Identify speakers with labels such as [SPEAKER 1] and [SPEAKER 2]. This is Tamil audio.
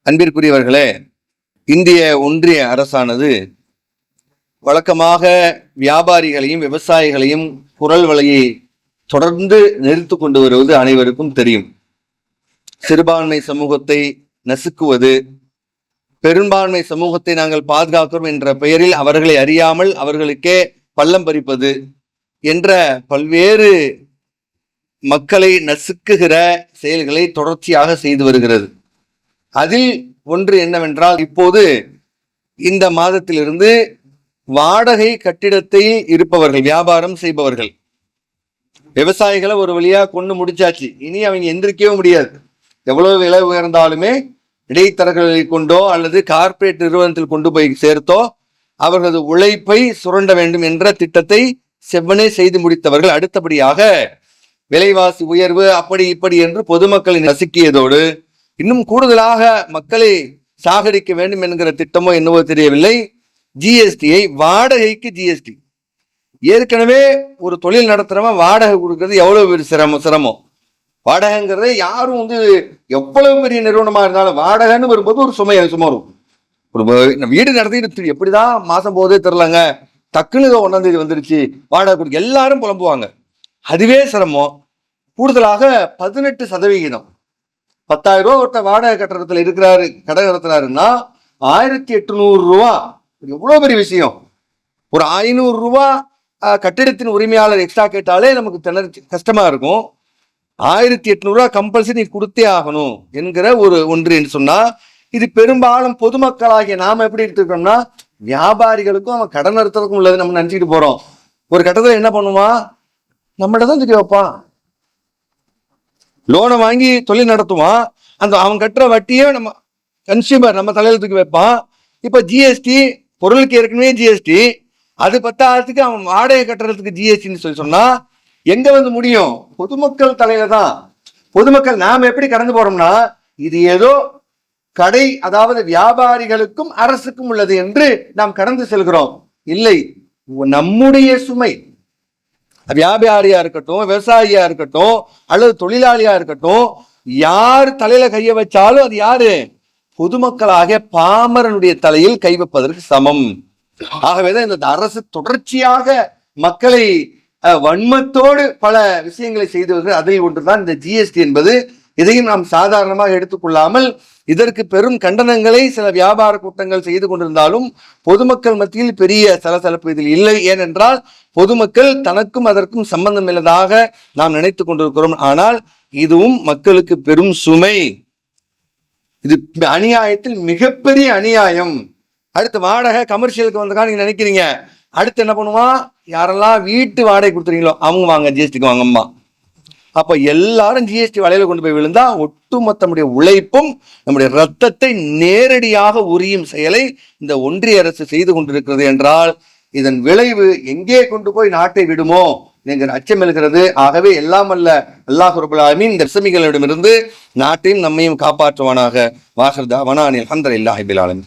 [SPEAKER 1] அன்பிற்குரியவர்களே, இந்திய ஒன்றிய அரசானது வழக்கமாக வியாபாரிகளையும் விவசாயிகளையும் குரல் வலையை தொடர்ந்து நிறுத்து கொண்டு வருவது அனைவருக்கும் தெரியும். சிறுபான்மை சமூகத்தை நசுக்குவது, பெரும்பான்மை சமூகத்தை நாங்கள் பாதுகாக்கிறோம் என்ற பெயரில் அவர்களை அறியாமல் அவர்களுக்கே பள்ளம் பறிப்பது என்ற பல்வேறு மக்களை நசுக்குகிற செயல்களை தொடர்ச்சியாக செய்து வருகிறது. அதில் ஒன்று என்னவென்றால், இப்போது இந்த மாதத்திலிருந்து வாடகை கட்டிடத்தில் இருப்பவர்கள், வியாபாரம் செய்பவர்கள், விவசாயிகளை ஒரு வழியா கொண்டு முடிச்சாச்சு. இனி அவங்க எந்திரிக்கவே முடியாது. எவ்வளவு விலை உயர்ந்தாலுமே இடைத்தரகர்களை கொண்டோ அல்லது கார்ப்பரேட் நிறுவனத்தில் கொண்டு போய் சேர்த்தோ அவர்களது உழைப்பை சுரண்ட வேண்டும் என்ற திட்டத்தை செவ்வனே செய்து முடித்தவர்கள். அடுத்தபடியாக விலைவாசி உயர்வு அப்படி இப்படி என்று பொதுமக்களை நசுக்கியதோடு இன்னும் கூடுதலாக மக்களை சாகடிக்க வேண்டும் என்கிற திட்டமோ என்னவோ தெரியவில்லை, ஜிஎஸ்டியை, வாடகைக்கு ஜிஎஸ்டி. ஏற்கனவே ஒரு தொழில் நடத்துறவன் வாடகை கொடுக்கறது எவ்வளவு பெரிய சிரமம். வாடகைங்கிறத யாரும் எவ்வளவு பெரிய நிறுவனமா இருந்தாலும் வாடகைன்னு வரும்போது ஒரு சுமரும். ஒரு வீடு நடத்திட்டு எப்படிதான் மாசம் போதே தெரிலங்க, டக்குன்னு 1ஆம் தேதி வந்துருச்சு வாடகை கொடுக்க எல்லாரும் புலம்புவாங்க. அதுவே சிரமம். கூடுதலாக 18%, 10,000 ரூபா ஒருத்த வாடகை கட்டணத்துல இருக்கிறாரு, கடை நடத்துறாருன்னா 1,800 ரூபா. எவ்வளவு பெரிய விஷயம். ஒரு 500 ரூபா கட்டிடத்தின் உரிமையாளர் எக்ஸ்ட்ரா கேட்டாலே நமக்கு கஷ்டமா இருக்கும். 1,800 ரூபா கம்பல்சரி கொடுத்தே ஆகணும் என்கிற ஒன்று என்று சொன்னா, இது பெரும்பாலும் பொதுமக்களாகிய நாம எப்படி எடுத்துக்கிட்டோம்னா, வியாபாரிகளுக்கும் அவன் கடன் நடத்துறதுக்கும் உள்ளது நம்ம நினைச்சுட்டு போறோம். ஒரு கட்டத்துல என்ன பண்ணுவான், நம்மகிட்ட தான் தூக்கி வைப்பான். லோனை வாங்கி தொழில் நடத்துவான். அவன் கட்டுற வட்டியே நம்ம கன்சியூமர் நம்ம தலையில தூக்கி வைப்பான். இப்ப ஜிஎஸ்டி, பொருளுக்கு ஏற்கனவே ஜிஎஸ்டி, அது 10,000க்கு அவன் வாடகை கட்டுறதுக்கு ஜிஎஸ்டின்னு சொன்னா எங்க முடியும்? பொதுமக்கள் தலையில தான். பொதுமக்கள் நாம எப்படி கடந்து போறோம்னா, இது ஏதோ கடை, அதாவது வியாபாரிகளுக்கும் அரசுக்கும் உள்ளது என்று நாம் கடந்து செல்கிறோம். இல்லை, நம்முடைய சுமை. வியாபாரியா இருக்கட்டும், விவசாயியா இருக்கட்டும், அல்லது தொழிலாளியா இருக்கட்டும், யார் தலையில கைய வச்சாலும் அது யாரு? பொதுமக்களாக பாமரனுடைய தலையில் கை வைப்பதற்கு சமம். ஆகவேதான் இந்த அரசு தொடர்ச்சியாக மக்களை வன்மத்தோடு பல விஷயங்களை செய்து வருகிறது. அதில் ஒன்றுதான் இந்த ஜிஎஸ்டி என்பது. இதையும் நாம் சாதாரணமாக எடுத்துக்கொள்ளாமல் இதற்கு பெரும் கண்டனங்களை சில வியாபார கூட்டங்கள் செய்து கொண்டிருந்தாலும் பொதுமக்கள் மத்தியில் பெரிய சலசலப்பு இதில் இல்லை. ஏனென்றால் பொதுமக்கள் தனக்கும் அதற்கும் சம்பந்தம் இல்லதாக நாம் நினைத்து கொண்டிருக்கிறோம். ஆனால் இதுவும் மக்களுக்கு பெரும் சுமை. இது அநியாயத்தில் மிகப்பெரிய அநியாயம். அடுத்து வாடகை கமர்ஷியலுக்கு வந்தக்கா நீங்க நினைக்கிறீங்க, அடுத்து என்ன பண்ணுவான்? யாரெல்லாம் வீட்டு வாடகை கொடுத்துறீங்களோ அவங்க வாங்க, ஜிஎஸ்டிக்கு வாங்கம்மா. அப்ப எல்லாரும் ஜிஎஸ்டி வலையில கொண்டு போய் விழுந்தா ஒட்டுமொத்த நம்முடைய உழைப்பும் நம்முடைய ரத்தத்தை நேரடியாக உரியும் செயலை இந்த ஒன்றிய அரசு செய்து கொண்டிருக்கிறது என்றால் இதன் விளைவு எங்கே கொண்டு போய் நாட்டை விடுமோ என்கிற அச்சம் எழுகிறது. ஆகவே எல்லாம் அல்ல அல்லாஹ் ரப்பல் ஆலமீன் இந்த விசமிகளிடமிருந்து நாட்டையும் நம்மையும் காப்பாற்றுவானாக. வாஹிர் தஅவானா அல்ஹம்துலில்லாஹி ரப்பில் ஆலமீன்.